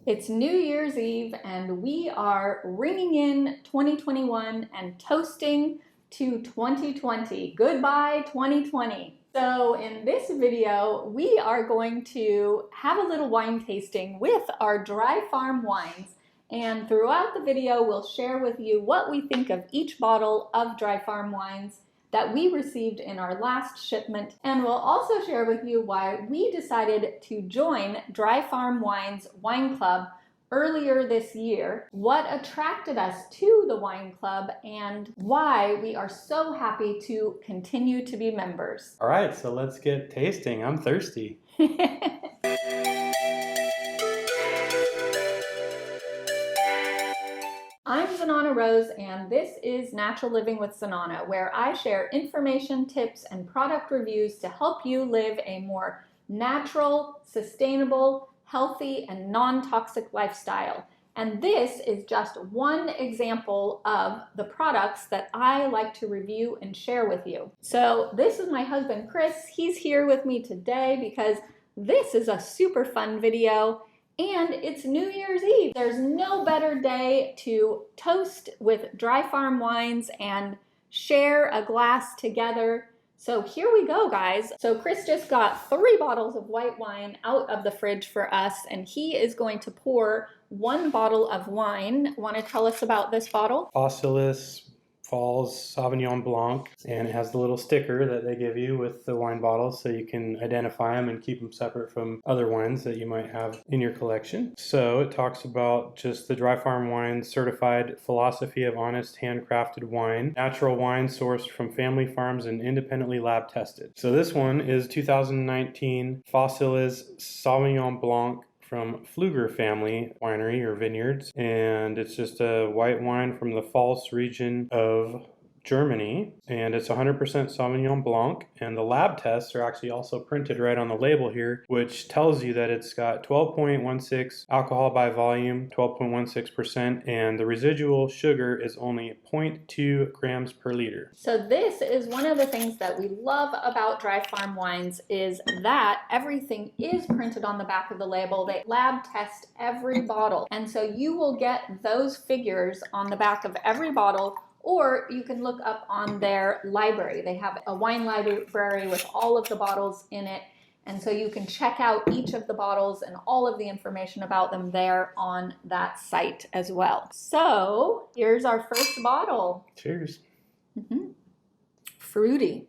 It's New Year's Eve and we are ringing in 2021 and toasting to 2020. Goodbye 2020. So in this video, we are going to have a little wine tasting with our dry farm wines. And throughout the video, we'll share with you what we think of each bottle of dry farm wines that we received in our last shipment, and we'll also share with you why we decided to join Dry Farm Wine's wine club earlier this year, what attracted us to the wine club, and why we are so happy to continue to be members. All right, so let's get tasting. I'm thirsty. I'm Zenana Rose, and this is Natural Living with Zenana, where I share information, tips, and product reviews to help you live a more natural, sustainable, healthy, and non-toxic lifestyle. And this is just one example of the products that I like to review and share with you. So this is my husband, Chris. He's here with me today because this is a super fun video. And it's New Year's Eve. There's no better day to toast with dry farm wines and share a glass together. So here we go, guys. So Chris just got 3 bottles of white wine out of the fridge for us, and he is going to pour 1 bottle of wine. Want to tell us about this bottle? Fossilus Falls Sauvignon Blanc, and it has the little sticker that they give you with the wine bottles so you can identify them and keep them separate from other wines that you might have in your collection. So it talks about just the Dry Farm Wine certified philosophy of honest handcrafted wine, natural wine sourced from family farms and independently lab tested. So this one is 2019 Fossilus Sauvignon Blanc from Pfluger family winery or vineyards, and it's just a white wine from the Pfalz region of Germany, and it's 100% Sauvignon Blanc, and the lab tests are actually also printed right on the label here, which tells you that it's got 12.16 alcohol by volume, 12.16%, and the residual sugar is only 0.2 grams per liter. So this is one of the things that we love about dry farm wines is that everything is printed on the back of the label. They lab test every bottle, and so you will get those figures on the back of every bottle, or you can look up on their library. They have a wine library with all of the bottles in it. And so you can check out each of the bottles and all of the information about them there on that site as well. So here's our first bottle. Cheers. Fruity.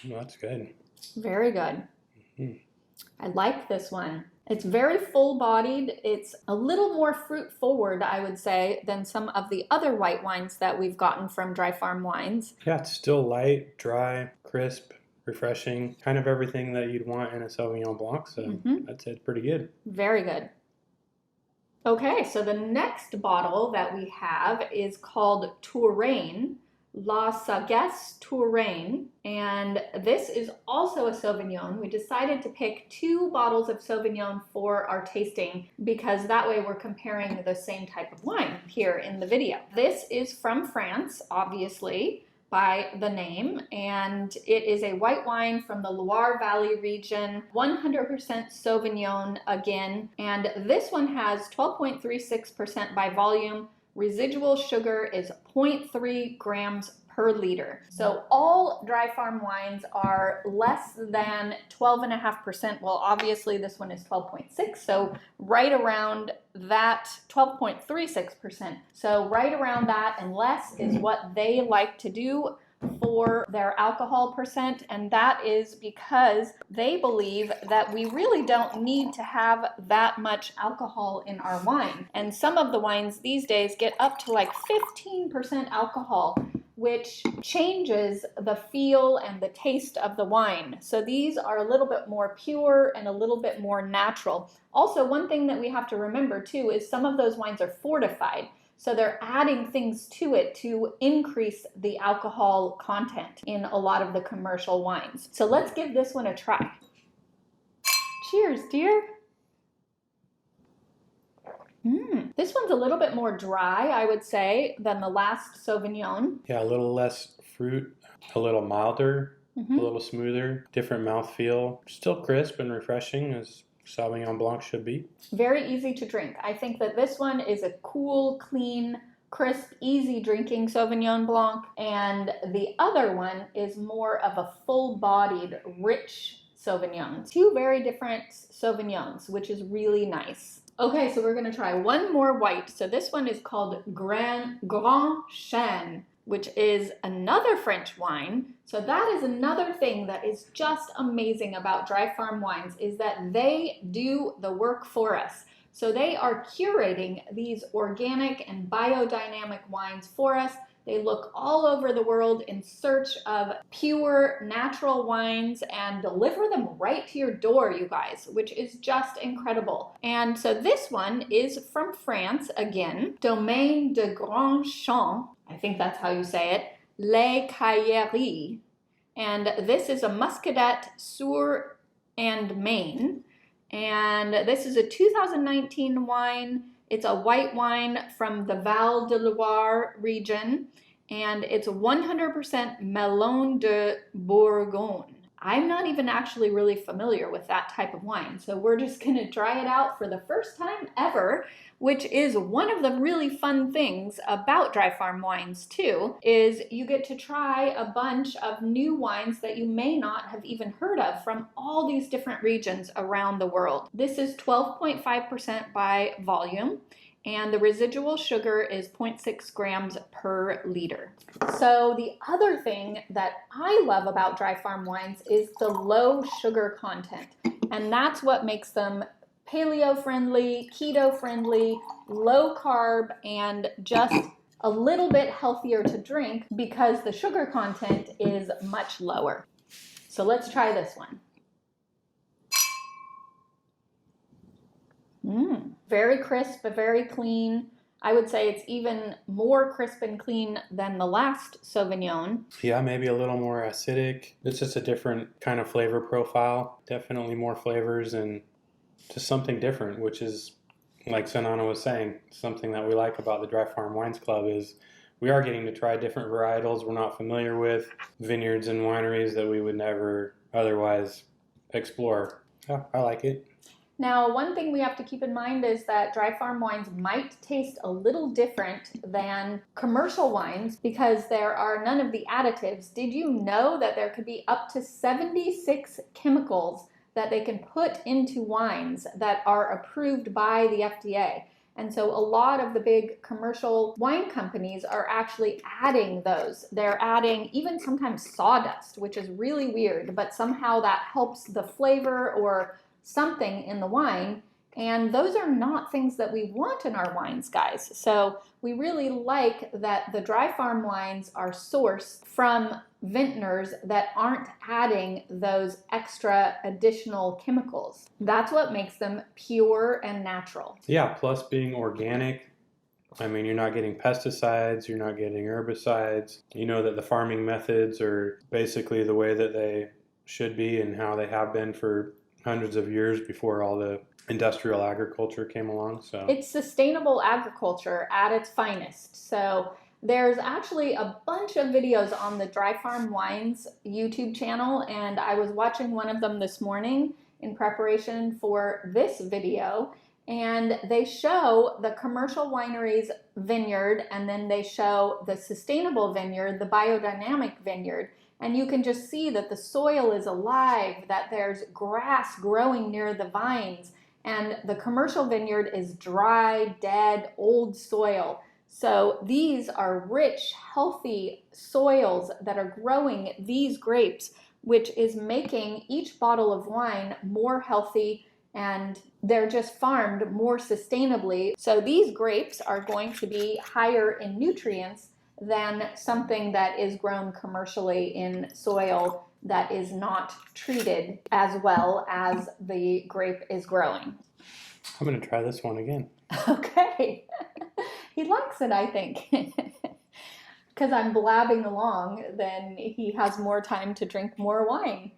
Oh, that's good. Very good. I like this one. It's very full-bodied. It's a little more fruit-forward, I would say, than some of the other white wines that we've gotten from Dry Farm Wines. Yeah, it's still light, dry, crisp, refreshing, kind of everything that you'd want in a Sauvignon Blanc, so that's it, pretty good. Very good. Okay, so the next bottle that we have is called Touraine, La Sagesse Touraine, and this is also a Sauvignon. We decided to pick 2 bottles of Sauvignon for our tasting because that way we're comparing the same type of wine here in the video. This is from France, obviously, by the name, and it is a white wine from the Loire Valley region, 100% Sauvignon again, and this one has 12.36% by volume. Residual sugar is 0.3 grams per liter. So all dry farm wines are less than 12.5%. Well, obviously this one is 12.6, so right around that 12.36%. So right around that and less is what they like to do for their alcohol percent, and that is because they believe that we really don't need to have that much alcohol in our wine. And some of the wines these days get up to like 15% alcohol, which changes the feel and the taste of the wine. So these are a little bit more pure and a little bit more natural. Also, one thing that we have to remember too is some of those wines are fortified. So they're adding things to it to increase the alcohol content in a lot of the commercial wines. So let's give this one a try. Cheers, dear. This one's a little bit more dry, I would say, than the last Sauvignon. Yeah, a little less fruit, a little milder, a little smoother, different mouthfeel. Still crisp and refreshing as Sauvignon Blanc should be. Very easy to drink. I think that this one is a cool, clean, crisp, easy drinking Sauvignon Blanc, and the other one is more of a full-bodied, rich Sauvignon. Two very different Sauvignons, which is really nice. Okay, so we're going to try one more white. So this one is called Grand Chêne, which is another French wine. So that is another thing that is just amazing about Dry Farm Wines, is that they do the work for us. So they are curating these organic and biodynamic wines for us. They look all over the world in search of pure, natural wines and deliver them right to your door, you guys, which is just incredible. And so this one is from France again, Domaine de Grand Champ, I think that's how you say it, Les Cailleries. And this is a Muscadet Sur and Maine. And this is a 2019 wine. It's a white wine from the Val de Loire region, and it's 100% Melon de Bourgogne. I'm not even actually really familiar with that type of wine, so we're just gonna try it out for the first time ever, which is one of the really fun things about Dry Farm Wines too, is you get to try a bunch of new wines that you may not have even heard of from all these different regions around the world. This is 12.5% by volume, and the residual sugar is 0.6 grams per liter. So the other thing that I love about Dry Farm Wines is the low sugar content, and that's what makes them paleo friendly, keto friendly, low carb, and just a little bit healthier to drink because the sugar content is much lower. So let's try this one. Very crisp, but very clean. I would say it's even more crisp and clean than the last Sauvignon. Yeah, maybe a little more acidic. It's just a different kind of flavor profile. Definitely more flavors and just something different, which is, like Zenana was saying, something that we like about the Dry Farm Wines Club is we are getting to try different varietals we're not familiar with, vineyards and wineries that we would never otherwise explore. Yeah, I like it. Now, one thing we have to keep in mind is that Dry Farm Wines might taste a little different than commercial wines because there are none of the additives. Did you know that there could be up to 76 chemicals that they can put into wines that are approved by the FDA? And so a lot of the big commercial wine companies are actually adding those. They're adding even sometimes sawdust, which is really weird, but somehow that helps the flavor or something in the wine, and those are not things that we want in our wines, guys. So we really like that the Dry Farm wines are sourced from vintners that aren't adding those extra additional chemicals. That's what makes them pure and natural. Yeah, plus being organic. I mean, you're not getting pesticides, you're not getting herbicides. You know that the farming methods are basically the way that they should be and how they have been for hundreds of years before all the industrial agriculture came along. So it's sustainable agriculture at its finest. So there's actually a bunch of videos on the Dry Farm Wines YouTube channel, and I was watching one of them this morning in preparation for this video, and they show the commercial winery's vineyard, and then they show the sustainable vineyard, the biodynamic vineyard. And you can just see that the soil is alive, that there's grass growing near the vines, and the commercial vineyard is dry, dead, old soil. So these are rich, healthy soils that are growing these grapes, which is making each bottle of wine more healthy, and they're just farmed more sustainably. So these grapes are going to be higher in nutrients than something that is grown commercially in soil that is not treated as well as the grape is growing. I'm going to try this one again. Okay. He likes it, I think. Because I'm blabbing along, then he has more time to drink more wine.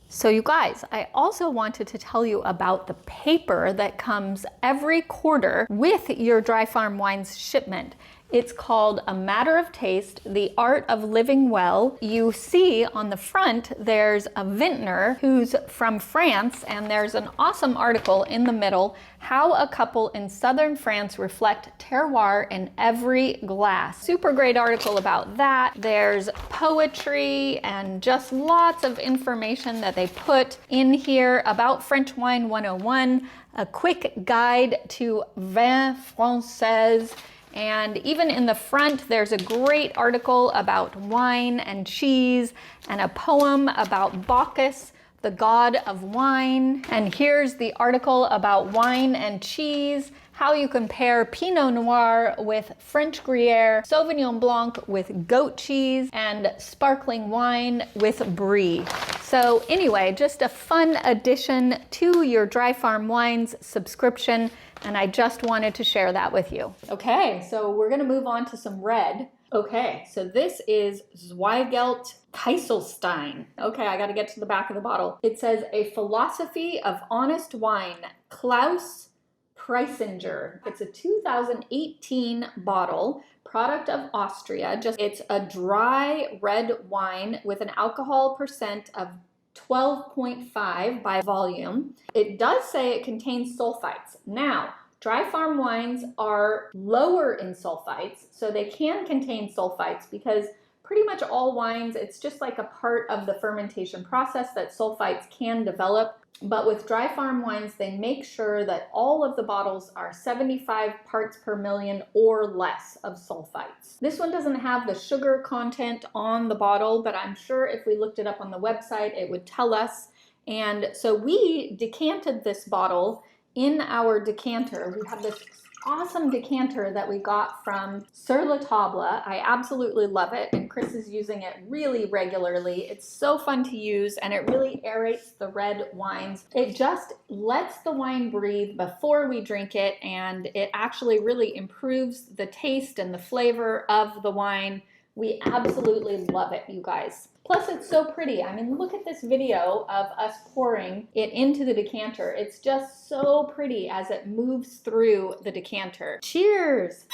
So you guys, I also wanted to tell you about the paper that comes every quarter with your Dry Farm Wines shipment. It's called A Matter of Taste, The Art of Living Well. You see on the front, there's a vintner who's from France, and there's an awesome article in the middle, How a Couple in Southern France Reflect Terroir in Every Glass. Super great article about that. There's poetry and just lots of information that they put in here about French Wine 101, a quick guide to vin français. And even in the front, there's a great article about wine and cheese and a poem about Bacchus, the god of wine. And here's the article about wine and cheese, how you compare Pinot Noir with French Gruyere, Sauvignon Blanc with goat cheese, and sparkling wine with Brie. So anyway, just a fun addition to your Dry Farm Wines subscription, and I just wanted to share that with you. Okay, so we're gonna move on to some red. Okay, so this is Zweigelt Kieselstein. Okay, I gotta get to the back of the bottle. It says, A Philosophy of Honest Wine, Klaus Preisinger. It's a 2018 bottle, product of Austria. It's a dry red wine with an alcohol percent of 12.5 by volume. It does say it contains sulfites. Now, dry farm wines are lower in sulfites, so they can contain sulfites because pretty much all wines, it's just like a part of the fermentation process that sulfites can develop. But with dry farm wines, they make sure that all of the bottles are 75 parts per million or less of sulfites. This one doesn't have the sugar content on the bottle, but I'm sure if we looked it up on the website, it would tell us. And so we decanted this bottle in our decanter. We have this awesome decanter that we got from Sur La Table. I absolutely love it, and Chris is using it really regularly. It's so fun to use, and it really aerates the red wines. It just lets the wine breathe before we drink it, and it actually really improves the taste and the flavor of the wine. We absolutely love it, you guys. Plus, it's so pretty. I mean, look at this video of us pouring it into the decanter. It's just so pretty as it moves through the decanter. Cheers!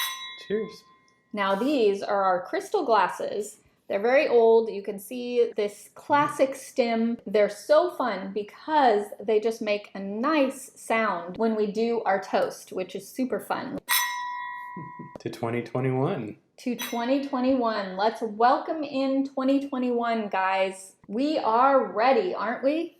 Cheers. Now, these are our crystal glasses. They're very old. You can see this classic stem. They're so fun because they just make a nice sound when we do our toast, which is super fun. To 2021. To 2021. Let's welcome in 2021, guys. We are ready, aren't we?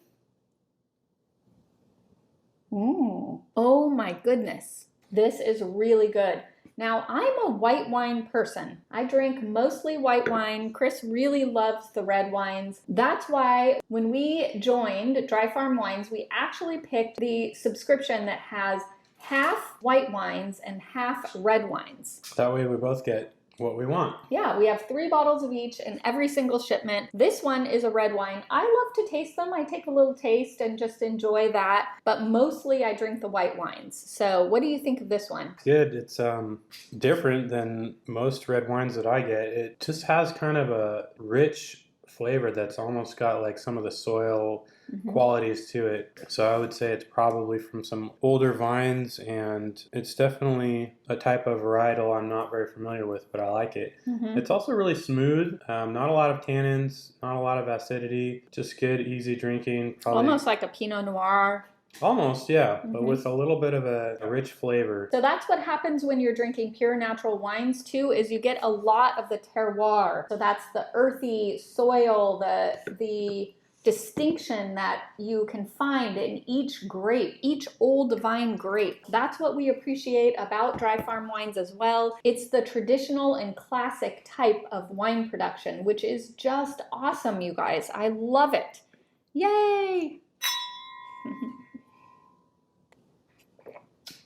Oh my goodness. This is really good. Now, I'm a white wine person. I drink mostly white wine. Chris really loves the red wines. That's why when we joined Dry Farm Wines, we actually picked the subscription that has half white wines and half red wines. That way we both get what we want. Yeah, we have 3 bottles of each in every single shipment. This one is a red wine. I love to taste them. I take a little taste and just enjoy that, but mostly I drink the white wines. So what do you think of this one? Good. It's different than most red wines that I get. It just has kind of a rich flavor that's almost got like some of the soil qualities to it. So I would say it's probably from some older vines, and it's definitely a type of varietal I'm not very familiar with, but I like it. It's also really smooth, not a lot of tannins, not a lot of acidity, just good, easy drinking. Probably, almost like a Pinot Noir. Almost, yeah, but with a little bit of a rich flavor. So that's what happens when you're drinking pure natural wines too, is you get a lot of the terroir. So that's the earthy soil, the distinction that you can find in each grape, each old vine grape. That's what we appreciate about Dry Farm Wines as well. It's the traditional and classic type of wine production, which is just awesome, you guys. I love it. Yay!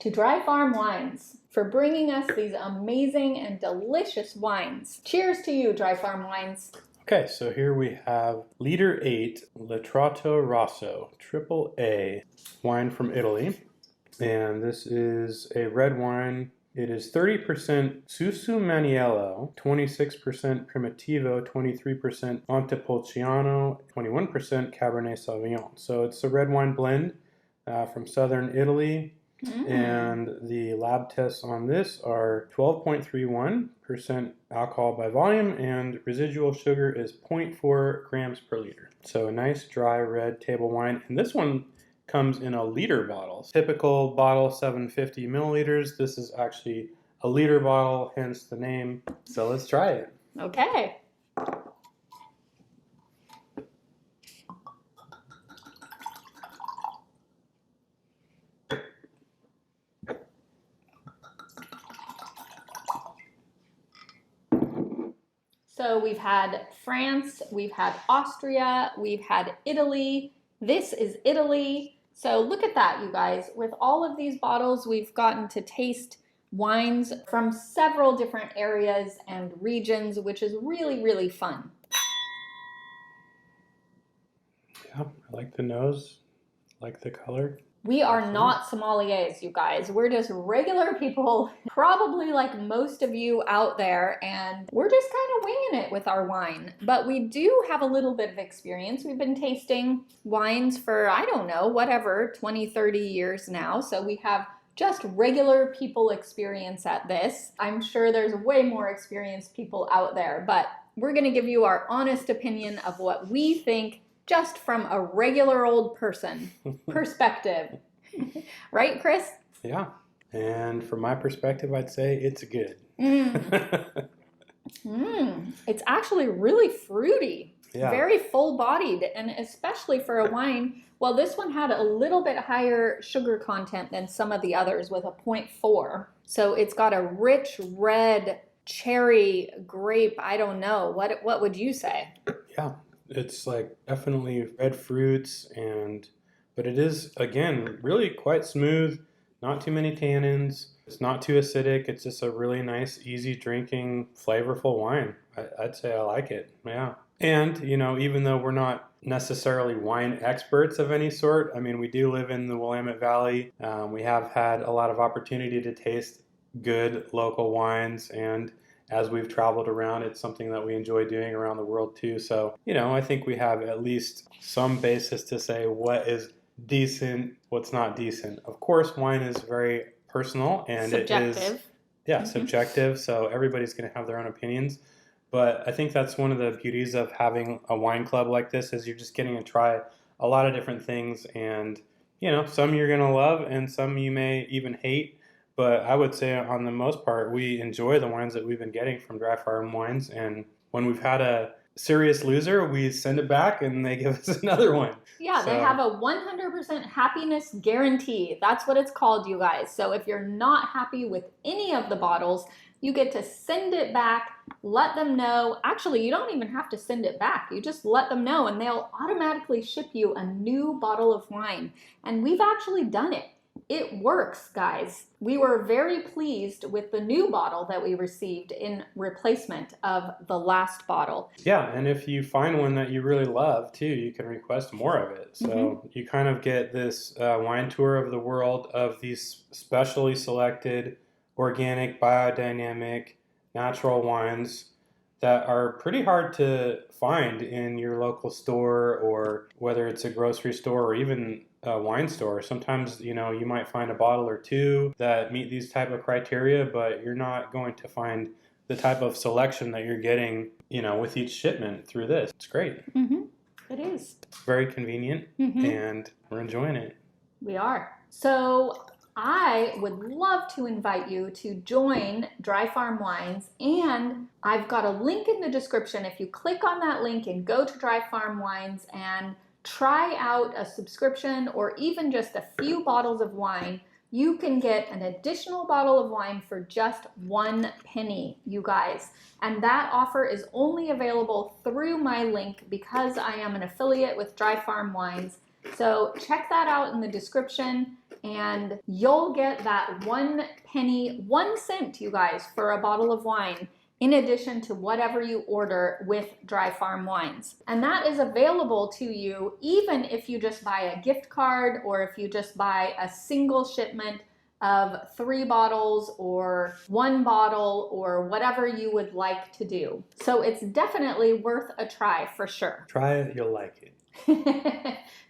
To Dry Farm Wines for bringing us these amazing and delicious wines. Cheers to you, Dry Farm Wines. Okay, so here we have Liter 8 Letrato Rosso Triple A wine from Italy. And this is a red wine. It is 30% Susu Maniello, 26% Primitivo, 23% Montepulciano, 21% Cabernet Sauvignon. So it's a red wine blend from southern Italy. And the lab tests on this are 12.31% alcohol by volume, and residual sugar is 0.4 grams per liter. So a nice dry red table wine. And this one comes in a liter bottle. Typical bottle, 750 milliliters. This is actually a liter bottle, hence the name. So let's try it. Okay. So we've had France, we've had Austria, we've had Italy. This is Italy. So look at that, you guys. With all of these bottles, we've gotten to taste wines from several different areas and regions, which is really, really fun. Yeah, I like the nose, like the color. We are not sommeliers, you guys. We're just regular people, probably like most of you out there, and we're just kind of winging it with our wine. But we do have a little bit of experience. We've been tasting wines for, I don't know, whatever, 20, 30 years now. So we have just regular people experience at this. I'm sure there's way more experienced people out there, but we're going to give you our honest opinion of what we think just from a regular old person perspective. Right, Chris? Yeah. And from my perspective, I'd say it's good. It's actually really fruity. Yeah. Very full-bodied, and especially for a wine. Well, this one had a little bit higher sugar content than some of the others with a 0.4. So it's got a rich red cherry grape. I don't know. What would you say? Yeah. It's like definitely red fruits, but it is, again, really quite smooth, not too many tannins. It's not too acidic. It's just a really nice, easy drinking, flavorful wine. I'd say I like it. Yeah. And, even though we're not necessarily wine experts of any sort, I mean, we do live in the Willamette Valley. We have had a lot of opportunity to taste good local wines, and as we've traveled around, it's something that we enjoy doing around the world too. So, I think we have at least some basis to say what is decent, what's not decent. Of course, wine is very personal and subjective. Subjective. So everybody's going to have their own opinions. But I think that's one of the beauties of having a wine club like this is you're just getting to try a lot of different things. And, some you're going to love and some you may even hate. But I would say on the most part, we enjoy the wines that we've been getting from Dry Farm Wines. And when we've had a serious loser, we send it back and they give us another one. Yeah, they have a 100% happiness guarantee. That's what it's called, you guys. So if you're not happy with any of the bottles, you get to send it back, let them know. Actually, you don't even have to send it back. You just let them know and they'll automatically ship you a new bottle of wine. And we've actually done it. It works, guys. We were very pleased with the new bottle that we received in replacement of the last bottle. Yeah, and if you find one that you really love too, you can request more of it. So you kind of get this wine tour of the world of these specially selected, organic, biodynamic, natural wines that are pretty hard to find in your local store, or whether it's a grocery store or even a wine store. Sometimes, you might find a bottle or two that meet these type of criteria, but you're not going to find the type of selection that you're getting, with each shipment through this. It's great. It is. It's very convenient, and we're enjoying it. We are. So I would love to invite you to join Dry Farm Wines, and I've got a link in the description. If you click on that link and go to Dry Farm Wines and try out a subscription or even just a few bottles of wine, you can get an additional bottle of wine for just 1 penny, you guys. And that offer is only available through my link because I am an affiliate with Dry Farm Wines. So check that out in the description and you'll get that 1 penny, 1 cent, you guys, for a bottle of wine, in addition to whatever you order with Dry Farm Wines. And that is available to you even if you just buy a gift card or if you just buy a single shipment of 3 bottles or 1 bottle or whatever you would like to do. So it's definitely worth a try for sure. Try it, you'll like it.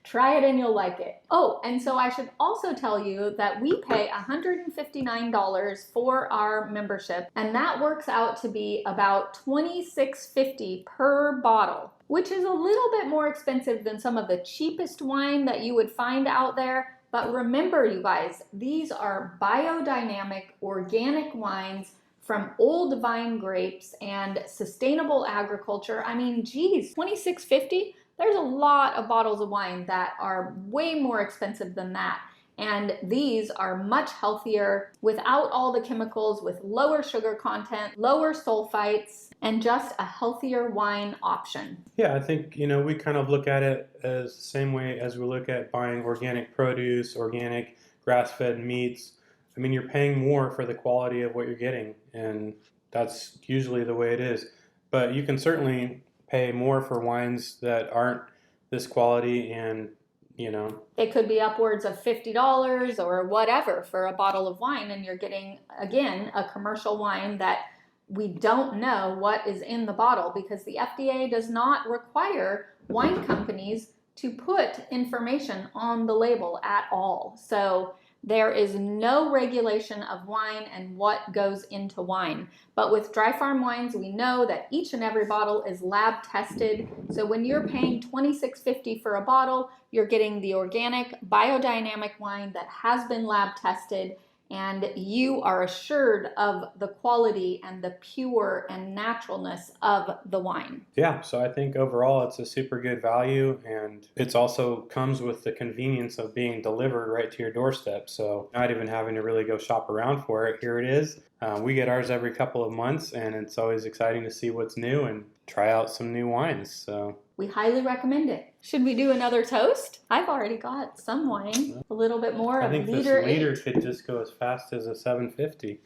Try it and you'll like it. Oh, and so I should also tell you that we pay $159 for our membership, and that works out to be about $26.50 per bottle, which is a little bit more expensive than some of the cheapest wine that you would find out there. But remember, you guys, these are biodynamic organic wines from old vine grapes and sustainable agriculture. I mean, geez, $26.50? There's a lot of bottles of wine that are way more expensive than that. And these are much healthier without all the chemicals, with lower sugar content, lower sulfites, and just a healthier wine option. Yeah, I think, we kind of look at it as the same way as we look at buying organic produce, organic grass-fed meats. I mean, you're paying more for the quality of what you're getting, and that's usually the way it is. But you can certainly pay more for wines that aren't this quality, and it could be upwards of $50 or whatever for a bottle of wine, and you're getting, again, a commercial wine that we don't know what is in the bottle, because the FDA does not require wine companies to put information on the label at all. So there is no regulation of wine and what goes into wine. But with Dry Farm Wines, we know that each and every bottle is lab tested. So when you're paying $26.50 for a bottle, you're getting the organic biodynamic wine that has been lab tested, and you are assured of the quality and the pure and naturalness of the wine. Yeah, so I think overall it's a super good value, and it's also comes with the convenience of being delivered right to your doorstep. So not even having to really go shop around for it. Here it is. We get ours every couple of months, and it's always exciting to see what's new and try out some new wines. So we highly recommend it. Should we do another toast? I've already got some wine, a little bit more of I think liter this liter 8. could just go as fast as a 750.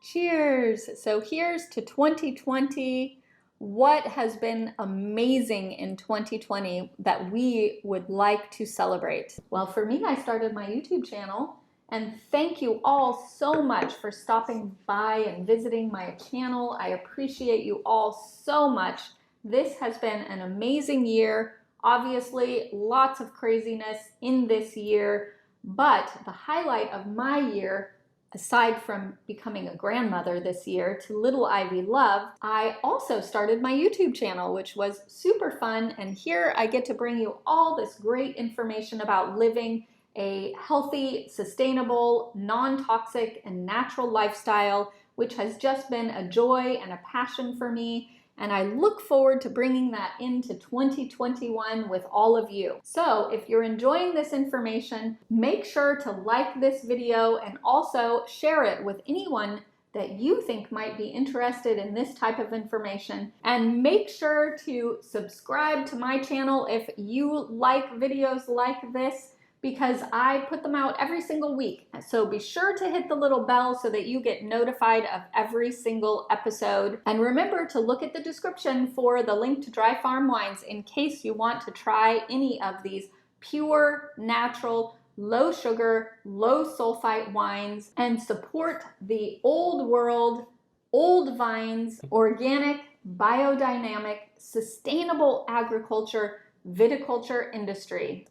Cheers. So here's to 2020. What has been amazing in 2020 that we would like to celebrate? Well, for me, I started my YouTube channel, and thank you all so much for stopping by and visiting my channel. I appreciate you all so much. This has been an amazing year. Obviously, lots of craziness in this year, but the highlight of my year, aside from becoming a grandmother this year to little Ivy Love, I also started my YouTube channel, which was super fun. And here I get to bring you all this great information about living a healthy, sustainable, non-toxic, and natural lifestyle, which has just been a joy and a passion for me. And I look forward to bringing that into 2021 with all of you. So if you're enjoying this information, make sure to like this video and also share it with anyone that you think might be interested in this type of information. And make sure to subscribe to my channel if you like videos like this, because I put them out every single week. So be sure to hit the little bell so that you get notified of every single episode. And remember to look at the description for the link to Dry Farm Wines in case you want to try any of these pure, natural, low sugar, low sulfite wines and support the old world, old vines, organic, biodynamic, sustainable agriculture, viticulture industry.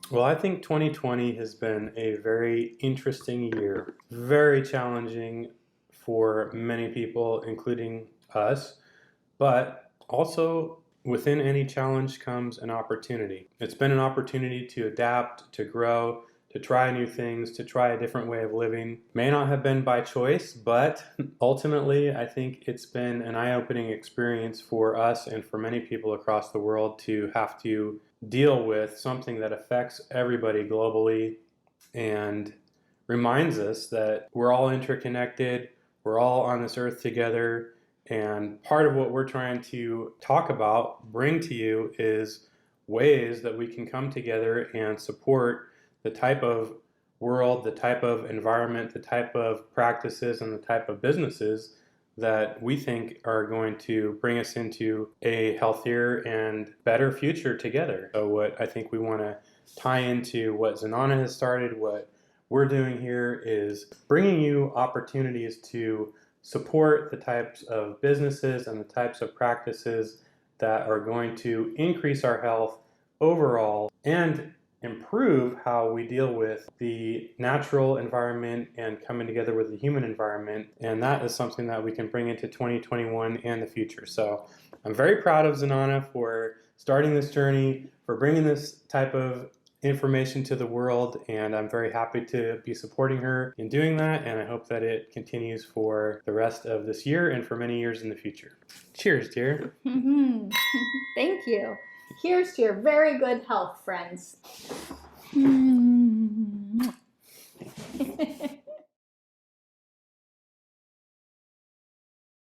Well, I think 2020 has been a very interesting year, very challenging for many people, including us, but also within any challenge comes an opportunity. It's been an opportunity to adapt, to grow, to try new things, to try a different way of living. May not have been by choice, but ultimately I think it's been an eye-opening experience for us and for many people across the world to have to deal with something that affects everybody globally and reminds us that we're all interconnected, we're all on this earth together, and part of what we're trying to talk about, bring to you, is ways that we can come together and support the type of world, the type of environment, the type of practices, and the type of businesses that we think are going to bring us into a healthier and better future together. So what I think we want to tie into what Zenana has started, what we're doing here is bringing you opportunities to support the types of businesses and the types of practices that are going to increase our health overall and improve how we deal with the natural environment and coming together with the human environment. And that is something that we can bring into 2021 and the future. So I'm very proud of Zenana for starting this journey, for bringing this type of information to the world, and I'm very happy to be supporting her in doing that, and I hope that it continues for the rest of this year and for many years in the future. Cheers, dear. Thank you. Here's to your very good health, friends.